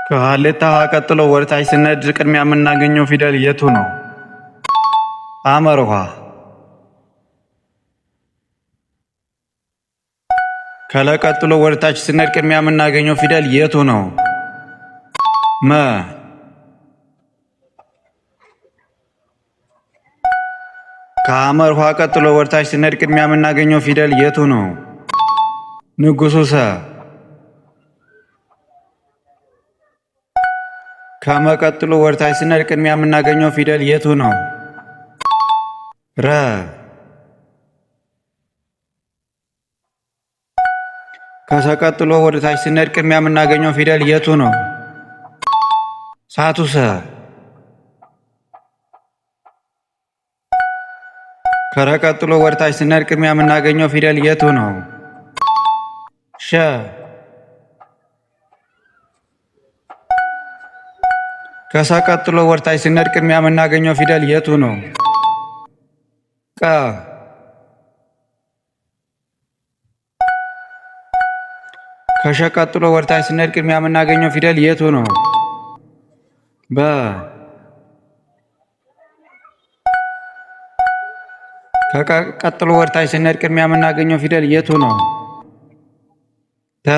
ከሀሌታ ሀ ቀጥሎ ወደታች ስንሄድ ቅድሚያ የምናገኘው ፊደል የቱ ነው? ሐመር ውሃ። ከለ ቀጥሎ ወደታች ስንሄድ ቅድሚያ የምናገኘው ፊደል የቱ ነው? መ። ከሐመር ውሃ ቀጥሎ ወደታች ስንሄድ ቅድሚያ የምናገኘው ፊደል የቱ ነው? ንጉሱ ሰ። ከመቀጥሎ ወደታች ስንሄድ ቅድሚያ የምናገኘው ፊደል የቱ ነው? ረ። ከሰቀጥሎ ወደታች ስንሄድ ቅድሚያ የምናገኘው ፊደል የቱ ነው? ሳቱ ሰ። ከረቀጥሎ ወደታች ስንሄድ ቅድሚያ የምናገኘው ፊደል የቱ ነው? ሸ። ከሰቀጥሎ ወደታች ስንሄድ ቅድሚያ የምናገኘው ፊደል የቱ ነው? ቀ። ከሸቀጥሎ ወደታች ስንሄድ ቅድሚያ የምናገኘው ፊደል የቱ ነው? በ። ከቀጥሎ ወደታች ስንሄድ ቅድሚያ የምናገኘው ፊደል የቱ ነው? ተ።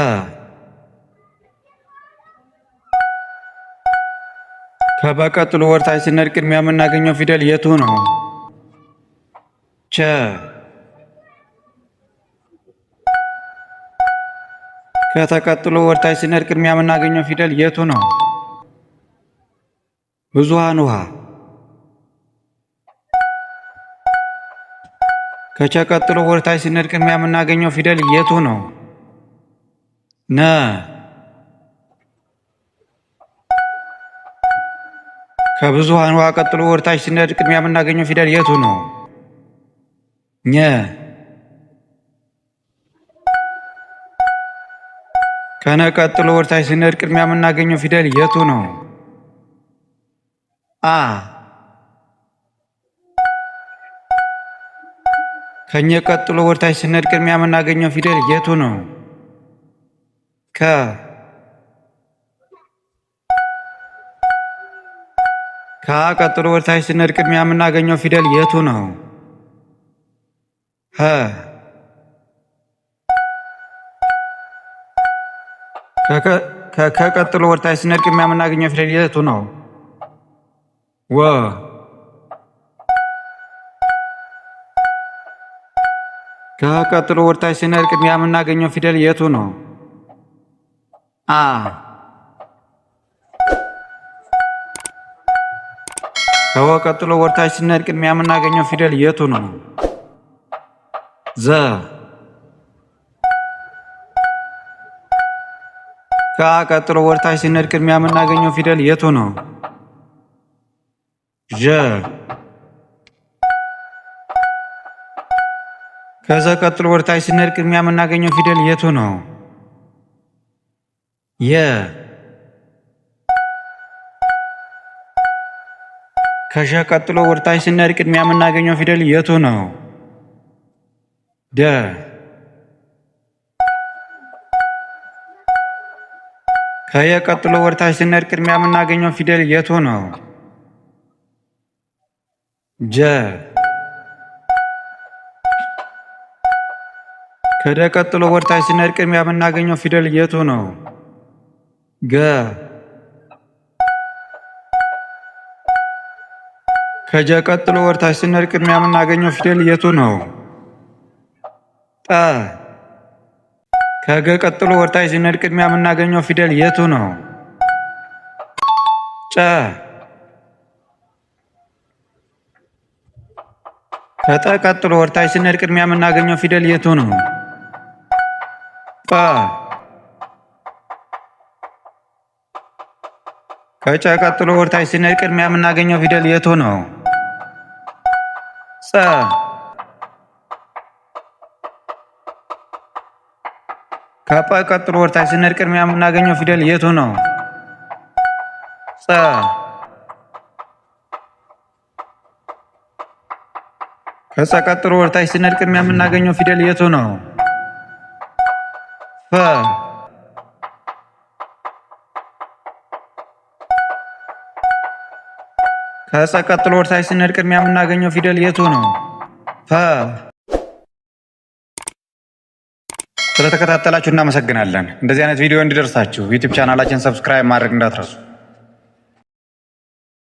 ከበቀጥሎ ወደታች ስንሄድ ቅድሚያ የምናገኘው ፊደል የቱ ነው? ቸ። ከተቀጥሎ ወደታች ስንሄድ ቅድሚያ የምናገኘው ፊደል የቱ ነው? ብዙሃን ውሃ። ከቸ ቀጥሎ ወደታች ስንሄድ ቅድሚያ የምናገኘው ፊደል የቱ ነው? ነ። ከብዙሃን ውሃ ቀጥሎ ወደታች ስንሄድ ቅድሚያ የምናገኘው ፊደል የቱ ነው? ኘ። ከነ ቀጥሎ ወደታች ስንሄድ ቅድሚያ የምናገኘው ፊደል የቱ ነው? አ። ከኘ ቀጥሎ ወደታች ስንሄድ ቅድሚያ የምናገኘው ፊደል የቱ ነው? ከ። ከአ ቀጥሎ ወደታች ስንሄድ ቅድሚያ የምናገኘው ፊደል የቱ ነው? ሀ። ከከ ቀጥሎ ወደታች ስንሄድ ቅድሚያ የምናገኘው ፊደል የቱ ነው? ወ። ከሀ ቀጥሎ ወደታች ስንሄድ ቅድሚያ የምናገኘው ፊደል የቱ ነው? አ። ከወ ቀጥሎ ወደታች ስንሄድ ቅድሚያ የምናገኘው ፊደል የቱ ነው? ዘ። ከአ ቀጥሎ ወደታች ስንሄድ ቅድሚያ የምናገኘው ፊደል የቱ ነው? ዠ። ከዘ ቀጥሎ ወደታች ስንሄድ ቅድሚያ የምናገኘው ፊደል የቱ ነው? የ። ከሸ ቀጥሎ ወደታች ስንሄድ ቅድሚያ የምናገኘው ፊደል የቱ ነው? ደ። ከየ ቀጥሎ ወደታች ስንሄድ ቅድሚያ የምናገኘው ፊደል የቱ ነው? ጀ። ከደ ቀጥሎ ወደታች ስንሄድ ቅድሚያ የምናገኘው ፊደል የቱ ነው? ገ። ከጀ ቀጥሎ ወደታች ስንሄድ ቅድሚያ የምናገኘው ፊደል የቱ ነው? ጠ። ከገ ቀጥሎ ወደታች ስንሄድ ቅድሚያ የምናገኘው ፊደል የቱ ነው? ጨ። ከጠ ቀጥሎ ወደታች ስንሄድ ቅድሚያ የምናገኘው ፊደል የቱ ነው? ጰ። ከጨ ቀጥሎ ወደታች ስንሄድ ቅድሚያ የምናገኘው ፊደል የቱ ነው? ጸ። ከጰ ቀጥሎ ወደታች ስንሄድ ቅድሚያ የምናገኘው ፊደል የቱ ነው? ጸ። ከጸ ቀጥሎ ወደታች ስንሄድ ቅድሚያ የምናገኘው ፊደል የቱ ነው? ፈ። ከጸ ቀጥሎ ወደታች ስንሄድ ቅድሚያ የምናገኘው ፊደል የቱ ነው? ፈ። ስለተከታተላችሁ እናመሰግናለን። እንደዚህ አይነት ቪዲዮ እንዲደርሳችሁ ዩቲዩብ ቻናላችን ሰብስክራይብ ማድረግ እንዳትረሱ።